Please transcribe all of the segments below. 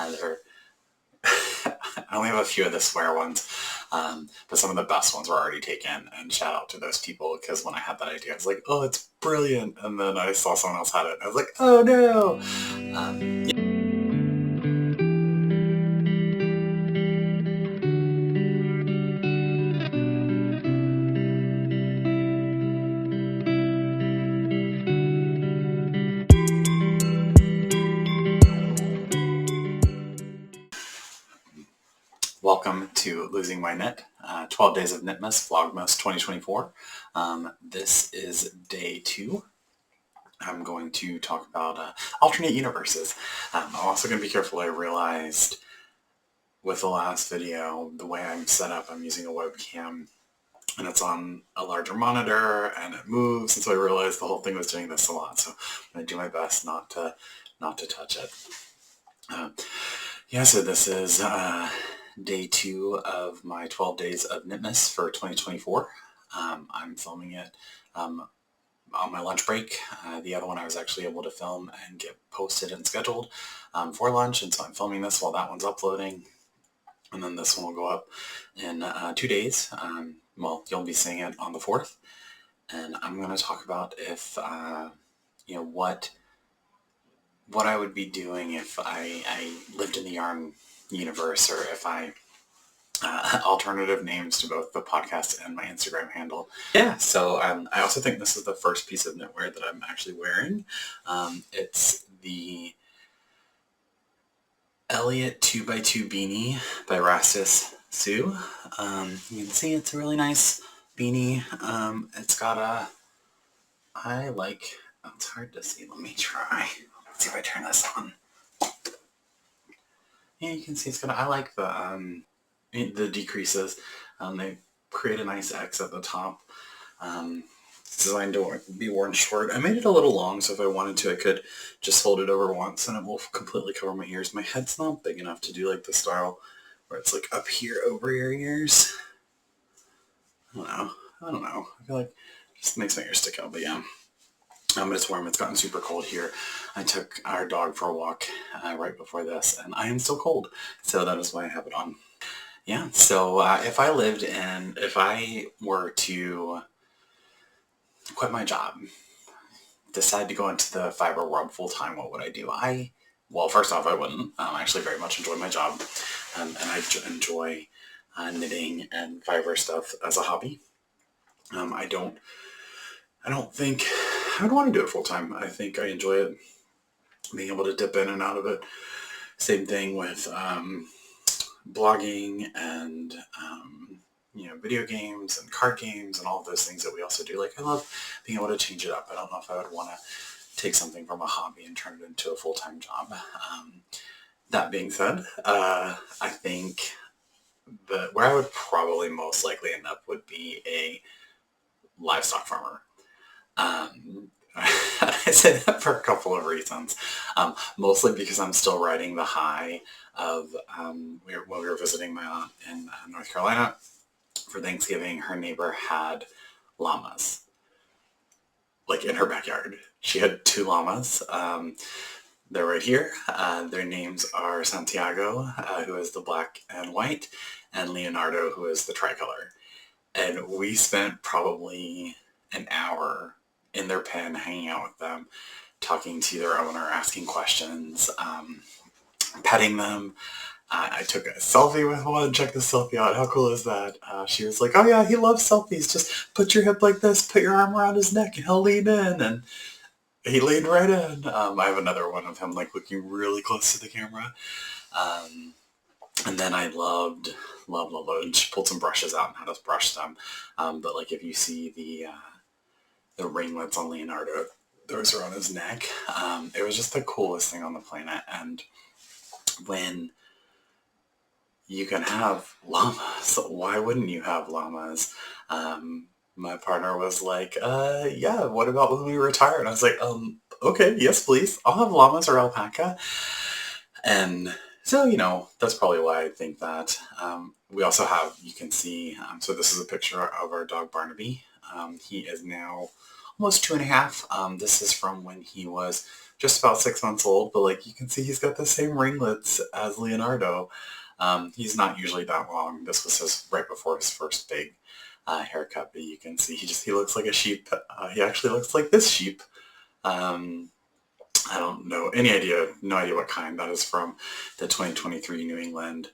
They're I only have a few of the swear ones, but some of the best ones were already taken, and shout out to those people, because when I had that idea, I was like, oh, it's brilliant, and then I saw someone else had it, and I was like, oh no! Welcome to Losing My Knit, 12 Days of Knitmas, Vlogmas 2024. This is day 2. I'm going to talk about alternate universes. I'm also going to be careful. I realized with the last video, the way I'm set up, I'm using a webcam, and it's on a larger monitor, and it moves, and so I realized the whole thing was doing this a lot, so I'm going to do my best not to touch it. So this is day 2 of my 12 Days of Knitmas for 2024. I'm filming it on my lunch break. The other one I was actually able to film and get posted and scheduled for lunch, and so I'm filming this while that one's uploading. And then this one will go up in 2 days. Well, you'll be seeing it on the 4th. And I'm going to talk about if, what I would be doing if I lived in the yarn universe, or if I alternative names to both the podcast and my Instagram handle. Yeah, so I also think this is the first piece of knitwear that I'm actually wearing. It's the Elliot 2x2 beanie by Rastus Sue. You can see it's a really nice beanie. It's got it's hard to see. Let me try. Let's see if I turn this on. Yeah, you can see it's got, I like the decreases. They create a nice X at the top. It's designed to be worn short. I made it a little long, so if I wanted to, I could just fold it over once and it will completely cover my ears. My head's not big enough to do like the style where it's like up here over your ears. I don't know. I feel like it just makes my ears stick out, but yeah. But it's warm. It's gotten super cold here. I took our dog for a walk right before this, and I am still cold, so that is why I have it on. Yeah, so if I were to quit my job, decide to go into the fiber world full-time, what would I do? Well, first off, I wouldn't. I actually very much enjoy my job, and I enjoy knitting and fiber stuff as a hobby. I don't think I would want to do it full-time. I think I enjoy it, being able to dip in and out of it. Same thing with blogging and video games and card games and all of those things that we also do. Like, I love being able to change it up. I don't know if I would want to take something from a hobby and turn it into a full-time job. That being said, I think that where I would probably most likely end up would be a livestock farmer. I say that for a couple of reasons. Mostly because I'm still riding the high of when we were visiting my aunt in North Carolina for Thanksgiving. Her neighbor had llamas, like in her backyard. She had 2 llamas. They're right here. Their names are Santiago, who is the black and white, and Leonardo, who is the tricolor. And we spent probably an hour in their pen, hanging out with them, talking to their owner, asking questions, petting them. I took a selfie with one. Check the selfie out. How cool is that? She was like, oh yeah, he loves selfies. Just put your hip like this, put your arm around his neck, and he'll lean in. And he leaned right in. I have another one of him like looking really close to the camera. And then I loved, and she pulled some brushes out and had us brush them. But like, if you see the ringlets on Leonardo, those are on his neck. It was just the coolest thing on the planet. And when you can have llamas, why wouldn't you have llamas? My partner was like, yeah, what about when we retire? And I was like, okay, yes, please. I'll have llamas or alpaca. And so, that's probably why I think that. We also have, you can see, so this is a picture of our dog Barnaby. He is now almost 2.5. This is from when he was just about 6 months old, but like you can see he's got the same ringlets as Leonardo. He's not usually that long. This was right before his first big haircut, but you can see he looks like a sheep. He actually looks like this sheep. I don't know no idea what kind. That is from the 2023 New England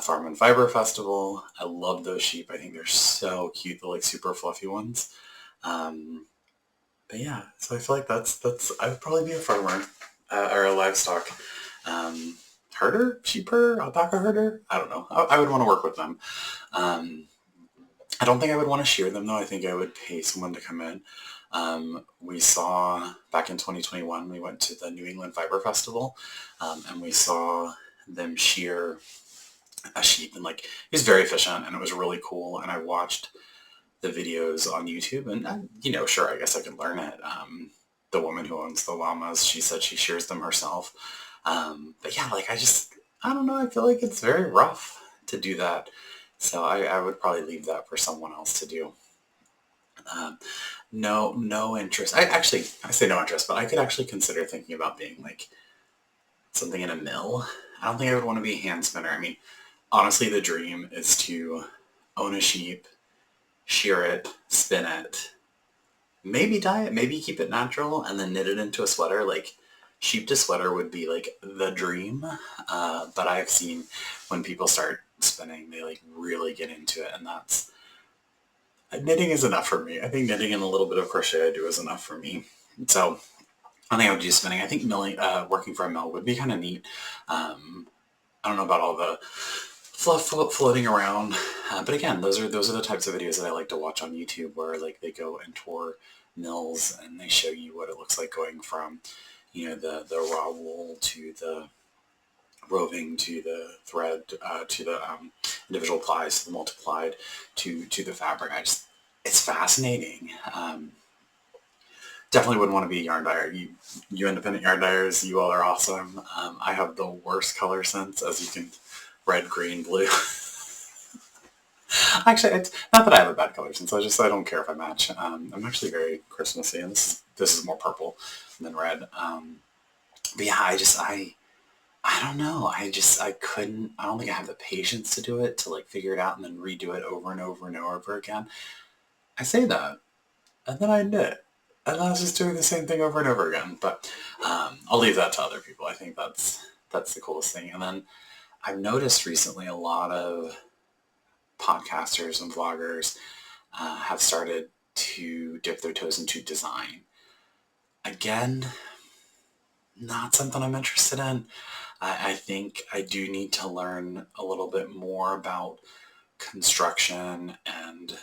Farm and Fiber Festival. I love those sheep. I think they're so cute. They're like super fluffy ones. But yeah, so I feel like I would probably be a farmer or a livestock herder, sheep herder, alpaca herder. I don't know. I would want to work with them. I don't think I would want to shear them though. I think I would pay someone to come in. We saw back in 2021, we went to the New England Fiber Festival, and we saw them shear a sheep, and like it was very efficient and it was really cool. And I watched the videos on YouTube, and sure, I guess I could learn it. The woman who owns the llamas, she said she shears them herself. But yeah, like I don't know. I feel like it's very rough to do that. So I would probably leave that for someone else to do. No interest. I say no interest, but I could actually consider thinking about being like something in a mill. I don't think I would want to be a hand spinner. I mean, honestly, the dream is to own a sheep, shear it, spin it, maybe dye it, maybe keep it natural, and then knit it into a sweater. Like sheep to sweater would be like the dream. But I've seen when people start spinning, they like really get into it, and knitting is enough for me. I think knitting and a little bit of crochet I do is enough for me. So I think I would do spinning. I think milling, working for a mill would be kind of neat. I don't know about all the fluff floating around, but again, those are the types of videos that I like to watch on YouTube, where like they go and tour mills and they show you what it looks like going from, the raw wool to the roving to the thread to the individual plies to the multiplied to the fabric. It's fascinating. Definitely wouldn't want to be a yarn dyer. You independent yarn dyers, you all are awesome. I have the worst color sense, as you can, red, green, blue. Actually, it's not that I have a bad color sense. I don't care if I match. I'm actually very Christmassy, and this is more purple than red. But yeah, I don't know. I couldn't, I don't think I have the patience to do it, to like figure it out and then redo it over and over and over again. I say that, and then I knit, and I was just doing the same thing over and over again. But I'll leave that to other people. I think that's the coolest thing. And then I've noticed recently a lot of podcasters and vloggers have started to dip their toes into design. Again, not something I'm interested in. I think I do need to learn a little bit more about construction and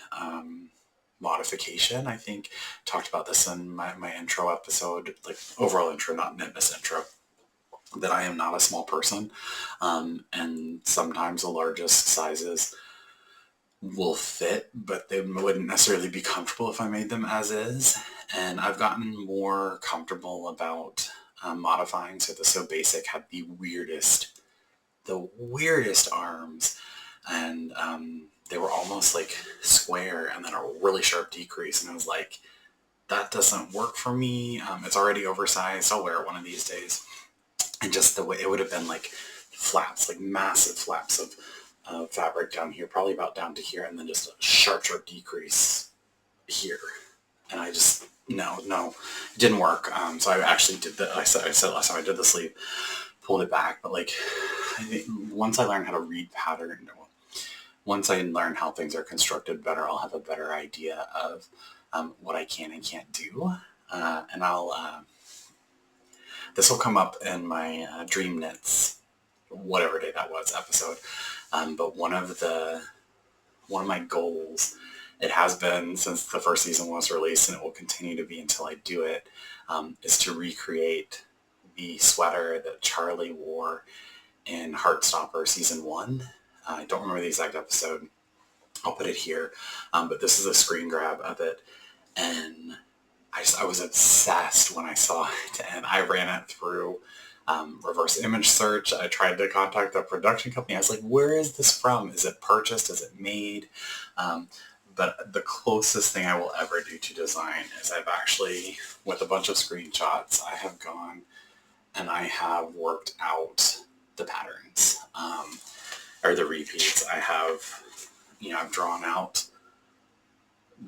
modification. I think talked about this in my intro episode, like overall intro, not Knitmas intro, that I am not a small person. And sometimes the largest sizes will fit, but they wouldn't necessarily be comfortable if I made them as is. And I've gotten more comfortable about modifying. So the So Basic had the weirdest arms, and they were almost like square and then a really sharp decrease. And I was like, that doesn't work for me. It's already oversized. I'll wear it one of these days. And just the way it would have been like flaps, like massive flaps of fabric down here, probably about down to here, and then just a sharp decrease here. And I just, no, it didn't work. So I actually did I said last time I did the sleeve, pulled it back. But like, I think once I learn how to read pattern, once I learn how things are constructed better, I'll have a better idea of what I can and can't do. And this will come up in my Dream Knits, whatever day that was, episode. But one of my goals, it has been since the first season was released, and it will continue to be until I do it, is to recreate the sweater that Charlie wore in Heartstopper season 1. I don't remember the exact episode. I'll put it here. But this is a screen grab of it. And I was obsessed when I saw it, and I ran it through reverse image search. I tried to contact the production company. I was like, where is this from? Is it purchased? Is it made? but the closest thing I will ever do to design is I've actually, with a bunch of screenshots, I have gone and I have worked out the patterns, or the repeats. I have, I've drawn out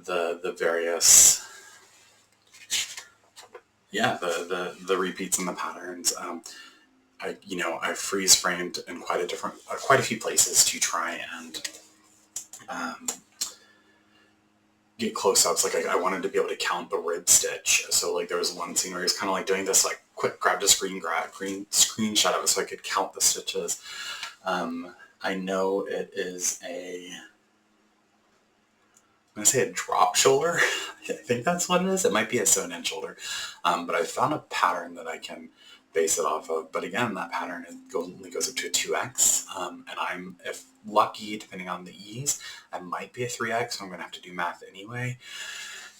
the various, the repeats and the patterns. I freeze framed in quite a few places to try and get close-ups. Like I wanted to be able to count the rib stitch. So like there was one scene where he was kind of like doing this like quick grab to screenshot of it so I could count the stitches. I know it is I'm going to say a drop shoulder. I think that's what it is. It might be a sewn-in shoulder. But I found a pattern that I can base it off of. But again, that pattern only goes up to a 2X. And I'm, if lucky, depending on the ease, I might be a 3X, so I'm going to have to do math anyway.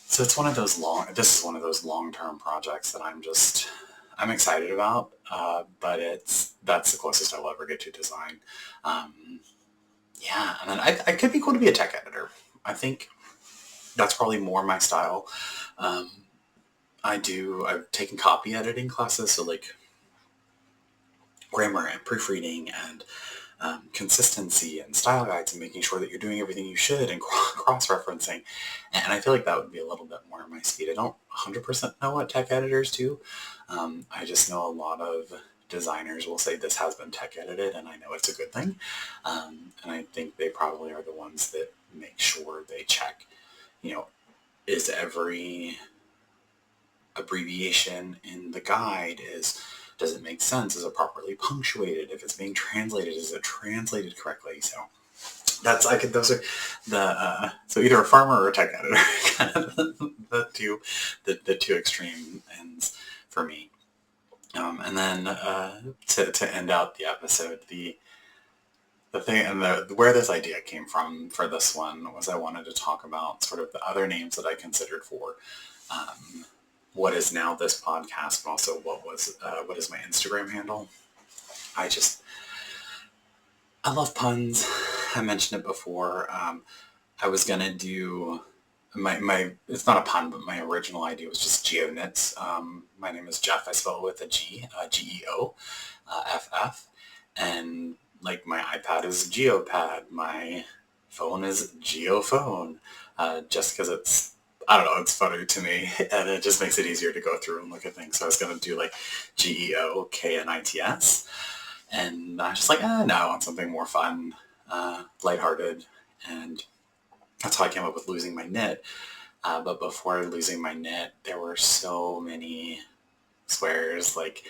So it's one of those this is one of those long-term projects that I'm excited about. But that's the closest I will ever get to design. Yeah, and then I could be cool to be a tech editor. I think that's probably more my style. I've taken copy editing classes, so like grammar and proofreading and consistency and style guides and making sure that you're doing everything you should and cross-referencing. And I feel like that would be a little bit more my speed. I don't 100% know what tech editors do. I just know a lot of designers will say this has been tech edited, and I know it's a good thing. And I think they probably are the ones that make sure they check, is every abbreviation in the guide, does it make sense? Is it properly punctuated? If it's being translated, is it translated correctly? So those are so either a farmer or a tech editor, kind of the two extreme ends for me. And then to end out the episode, the thing and where this idea came from for this one was I wanted to talk about sort of the other names that I considered for what is now this podcast, but also what is my Instagram handle. I love puns. I mentioned it before. I was gonna do my it's not a pun, but my original idea was just GeoKnits. My name is Jeff. I spell it with a G, GEOFF, and like my iPad is GeoPad, my phone is GeoPhone, just because it's, I don't know, it's funny to me, and it just makes it easier to go through and look at things. So I was going to do like GeoKnits, and I was just like, no, I want something more fun, lighthearted, and that's how I came up with Losing My Knit. But before Losing My Knit, there were so many swears like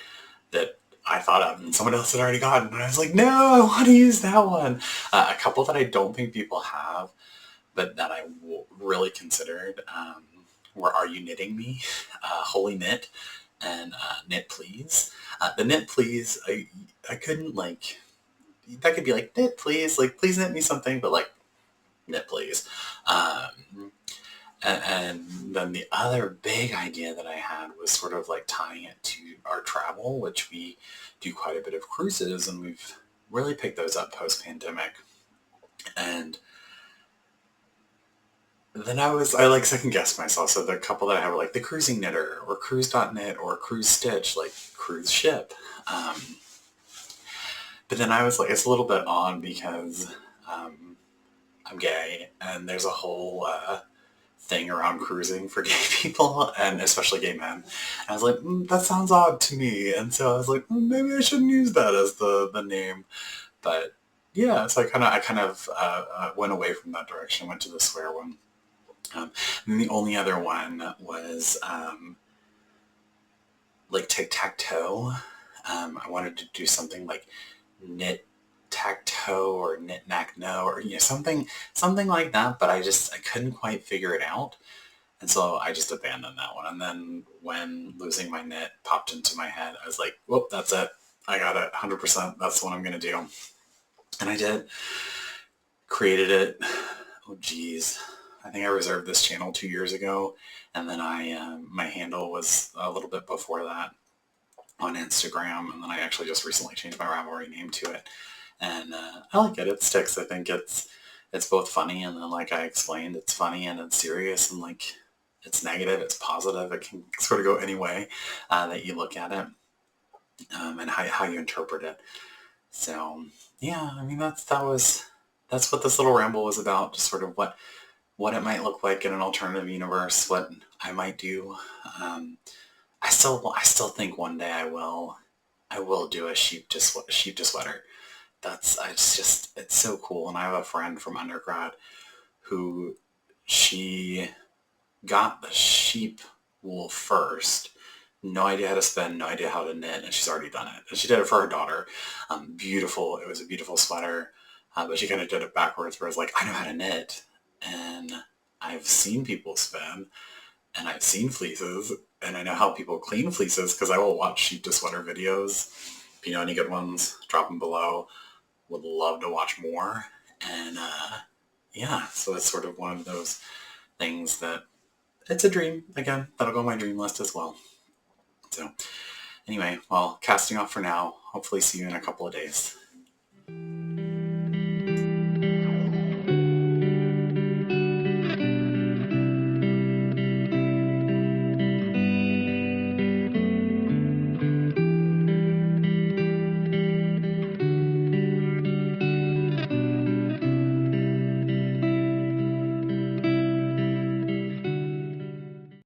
that I thought of and someone else had already gotten, and I was like, no, I want to use that one. A couple that I don't think people have, but that I really considered were Are You Knitting Me, Holy Knit, and Knit Please. The Knit Please, I couldn't like, that could be like, knit please, like please knit me something, but like, knit please. And then the other big idea that I had was sort of like tying it to our travel, which we do quite a bit of cruises, and we've really picked those up post-pandemic. And then I like second guessed myself. So the couple that I have were like the Cruising Knitter or Cruise.knit or Cruise Stitch, like cruise ship. But then I was like, it's a little bit odd because I'm gay, and there's a whole thing around cruising for gay people, and especially gay men. And I was like, that sounds odd to me, and so I was like, maybe I shouldn't use that as the name. But yeah, so I kind of went away from that direction, went to the swear one. And then the only other one was like tic-tac-toe. I wanted to do something like knit tac-toe or knit-knack-no, or something like that, but I couldn't quite figure it out, and so I just abandoned that one. And then when Losing My Knit popped into my head, I was like, whoop, that's it, I got it, 100%, that's what I'm gonna do. And I did, created it. Oh geez, I think I reserved this channel 2 years ago, and then my handle was a little bit before that on Instagram, and then I actually just recently changed my Ravelry name to it. And I like it. It sticks. I think it's it's both funny and then, like I explained, it's funny and it's serious and like it's negative, it's positive. It can sort of go any way that you look at it and how you interpret it. So yeah, I mean that's what this little ramble was about. Just sort of what it might look like in an alternative universe, what I might do. I still think one day I will do a sheep to sweater. It's so cool. And I have a friend from undergrad who she got the sheep wool first. No idea how to spin, no idea how to knit, and she's already done it. And she did it for her daughter. Beautiful. It was a beautiful sweater. But she kind of did it backwards, where I was like, I know how to knit. And I've seen people spin, and I've seen fleeces, and I know how people clean fleeces because I will watch sheep to sweater videos. If you know any good ones, drop them below. Would love to watch more. And yeah, so it's sort of one of those things that it's a dream. Again, that'll go on my dream list as well. So anyway, well, casting off for now. Hopefully see you in a couple of days.